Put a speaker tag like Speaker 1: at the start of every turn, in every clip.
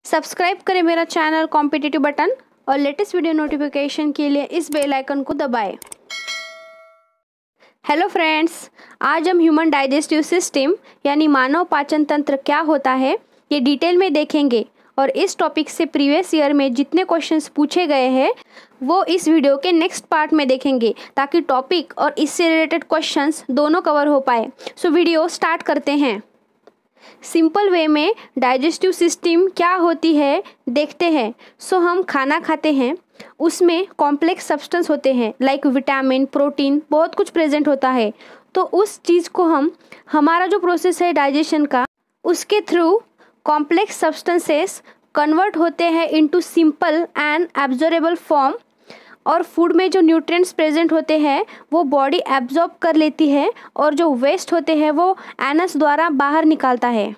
Speaker 1: Subscribe करें मेरा channel competitive button और लेटेस्ट वीडियो नोटिफिकेशन के लिए इस बेल आइकन को दबाएं। हेलो फ्रेंड्स, आज हम ह्यूमन डाइजेस्टिव सिस्टम यानी मानव पाचन तंत्र क्या होता है ये डिटेल में देखेंगे और इस टॉपिक से प्रीवियस ईयर में जितने क्वेश्चंस पूछे गए हैं वो इस वीडियो के नेक्स्ट पार्ट में देखेंगे ताकि टॉपिक और इससे रिलेटेड क्वेश्चंस दोनों कवर हो पाए। सो वीडियो स्टार्ट करते हैं। सिंपल वे में डाइजेस्टिव सिस्टम क्या होती है देखते हैं। सो हम खाना खाते हैं, उसमें कॉम्प्लेक्स सब्सटेंस होते हैं लाइक विटामिन, प्रोटीन, बहुत कुछ प्रेजेंट होता है। तो उस चीज़ को हमारा जो प्रोसेस है डाइजेशन का, उसके थ्रू कॉम्प्लेक्स सब्सटेंसेस कन्वर्ट होते हैं into simple and absorbable form और फूड में जो न्यूट्रिएंट्स प्रेजेंट होते हैं वो बॉडी एब्जॉर्ब कर लेती है और जो वेस्ट होते हैं वो एनस द्वारा बाहर निकालता है।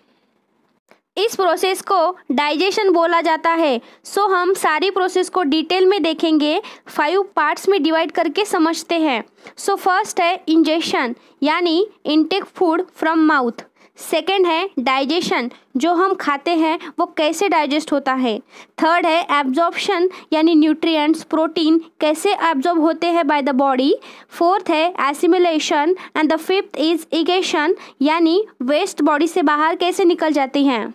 Speaker 1: इस प्रोसेस को डाइजेशन बोला जाता है। सो हम सारी प्रोसेस को डिटेल में देखेंगे, 5 पार्ट्स में डिवाइड करके समझते हैं। सो फर्स्ट है इंजेशन यानी intake food from mouth. Second है डाइजेशन, जो हम खाते हैं वो कैसे डाइजेस्ट होता है। थर्ड है एब्जॉर्प्शन यानी न्यूट्रिएंट्स, प्रोटीन कैसे एब्जॉर्ब होते हैं बाय द बॉडी। फोर्थ है assimilation and the fifth is egestion यानी वेस्ट बॉडी से बाहर कैसे निकल जाती हैं।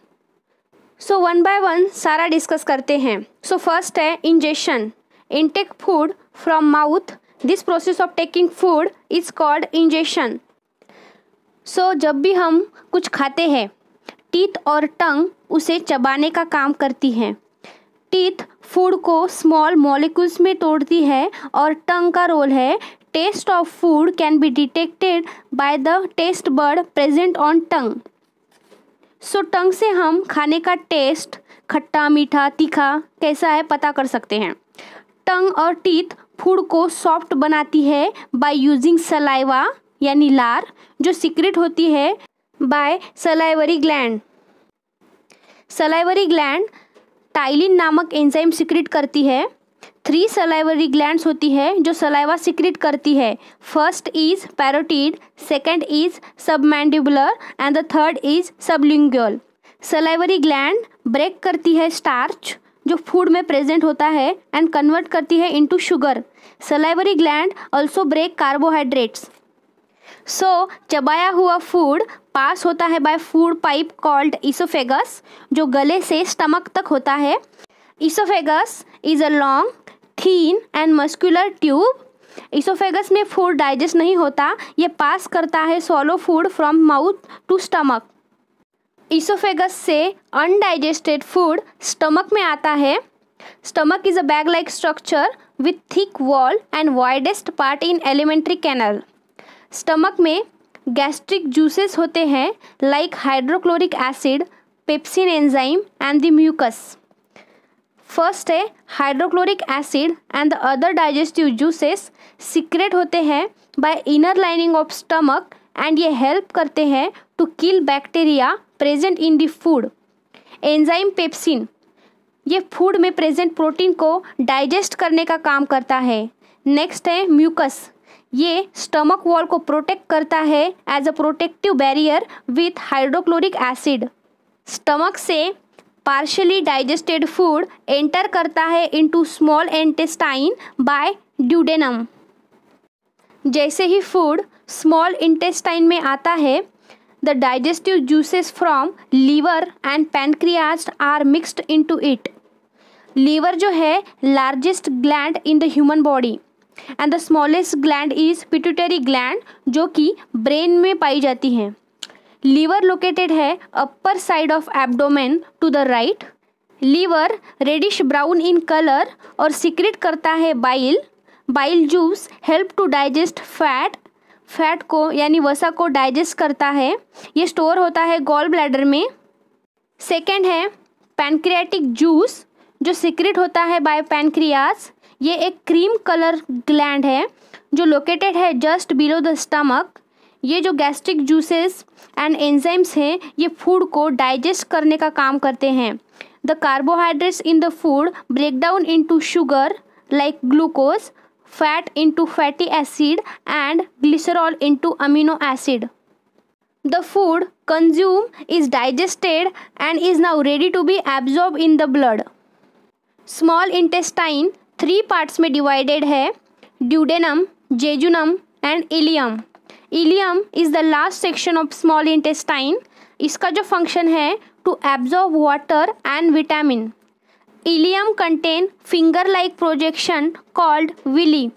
Speaker 1: सो वन बाय वन सारा डिस्कस करते हैं। सो फर्स्ट है ingestion, intake food from mouth. This process of taking food is called ingestion. So जब भी हम कुछ खाते हैं, टीथ और टंग उसे चबाने का काम करती हैं। टीथ फूड को स्मॉल मॉलिक्यूल्स में तोड़ती है और टंग का रोल है taste of food can be detected by the taste bud present on tongue. So tongue से हम खाने का टेस्ट, खट्टा, मीठा, तीखा कैसा है पता कर सकते हैं। टंग और टीथ फूड को सॉफ्ट बनाती है बाय यूजिंग सलाइवा यानी लार, जो सीक्रेट होती है by salivary gland. Salivary gland ptyalin नामक एंजाइम सीक्रेट करती है। 3 सलाइवरी ग्लैंड्स होती है जो सलाइवा सीक्रेट करती है। First is parotid, second is submandibular and the third is sublingual. Salivary gland break करती है स्टार्च जो फूड में प्रेजेंट होता है एंड कन्वर्ट करती है into sugar. Salivary gland also break carbohydrates. So चबाया हुआ फूड पास होता है by food pipe called oesophagus, जो गले से स्टमक तक होता है। Oesophagus is a long, thin and muscular tube. Oesophagus में फूड डाइजेस्ट नहीं होता, ये पास करता है swallow food from mouth to stomach. Oesophagus से अनडाइजेस्टेड फूड स्टमक में आता है। Stomach is a bag like structure with thick wall and widest part in alimentary canal. Stomach में गैस्ट्रिक जूसेस होते हैं like hydrochloric acid, pepsin enzyme and the mucus. First है hydrochloric acid and the other digestive juices secrete होते हैं by inner lining of stomach and ये help करते हैं to kill bacteria present in the food. Enzyme pepsin ये food में present protein को digest करने का काम करता है। नेक्स्ट है म्यूकस, ये स्टमक वॉल को प्रोटेक्ट करता है as a protective barrier with hydrochloric acid. Stomach से पार्शियली डाइजेस्टेड फूड एंटर करता है into small intestine by duodenum. जैसे ही फूड स्मॉल इंटेस्टाइन में आता है, the digestive juices from liver and pancreas are mixed into it. Liver जो है largest gland in the human body and the smallest gland is pituitary gland, जो कि brain में पाई जाती है। लीवर लोकेटेड है upper side of abdomen to the right. Liver reddish brown in colour और secrete करता है bile. Bile juice help to digest fat, fat को यानी वसा को डाइजेस्ट करता है। ये स्टोर होता है गॉल ब्लैडर में। सेकेंड है पैनक्रियाटिक जूस जो सीक्रेट होता है बाय पैनक्रियाज। ये एक क्रीम कलर ग्लैंड है जो लोकेटेड है जस्ट बिलो द स्टमक। ये जो गैस्ट्रिक जूसेस एंड एंजाइम्स हैं ये फूड को डाइजेस्ट करने का काम करते हैं। The carbohydrates in the food break down into sugar like glucose, fat into fatty acid and glycerol into amino acid. The food consumed, is digested and is now ready to be absorbed in the blood. Small intestine 3 parts में divided है, duodenum, jejunum and ileum. Ileum is the last section of small intestine. इसका जो function है to absorb water and vitamin. Ileum contain finger-like projection called villi.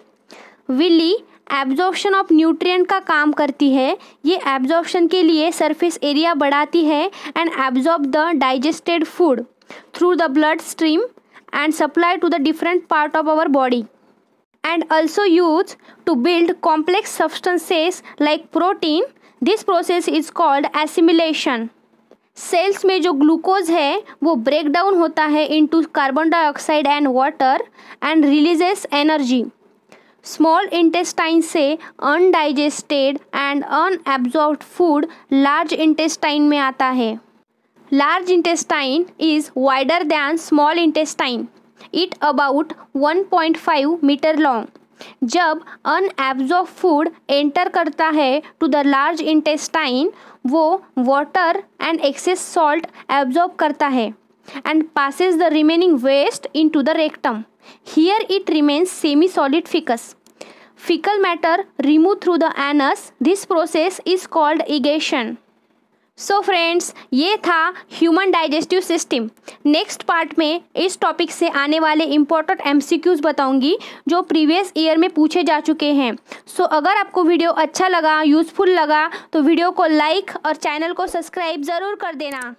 Speaker 1: Villi absorption of nutrient का काम करती है. ये एब्जॉर्प्शन के लिए सरफेस एरिया बढ़ाती है and absorb the digested food through the blood stream and supply to the different part of our body and also use to build complex substances like protein. This process is called assimilation. Cells में जो glucose है वो break down होता है into carbon dioxide and water and releases energy. Small intestine से undigested and unabsorbed food large intestine में आता है. Large intestine is wider then small intestine. It about 1.5 metre long. जब अनएब्जॉर्ब फूड एंटर करता है to the large intestine वो water and excess salt absorb करता है and passes the remaining waste into the rectum. Here it remains semi-solid fecus. Fecal matter removed through the anus. This process is called egestion. So friends, ये था human digestive system. Next part में इस topic से आने वाले important MCQs बताऊंगी जो previous year में पूछे जा चुके हैं. सो अगर आपको वीडियो अच्छा लगा, यूज़फुल लगा तो वीडियो को लाइक और चैनल को सब्सक्राइब ज़रूर कर देना.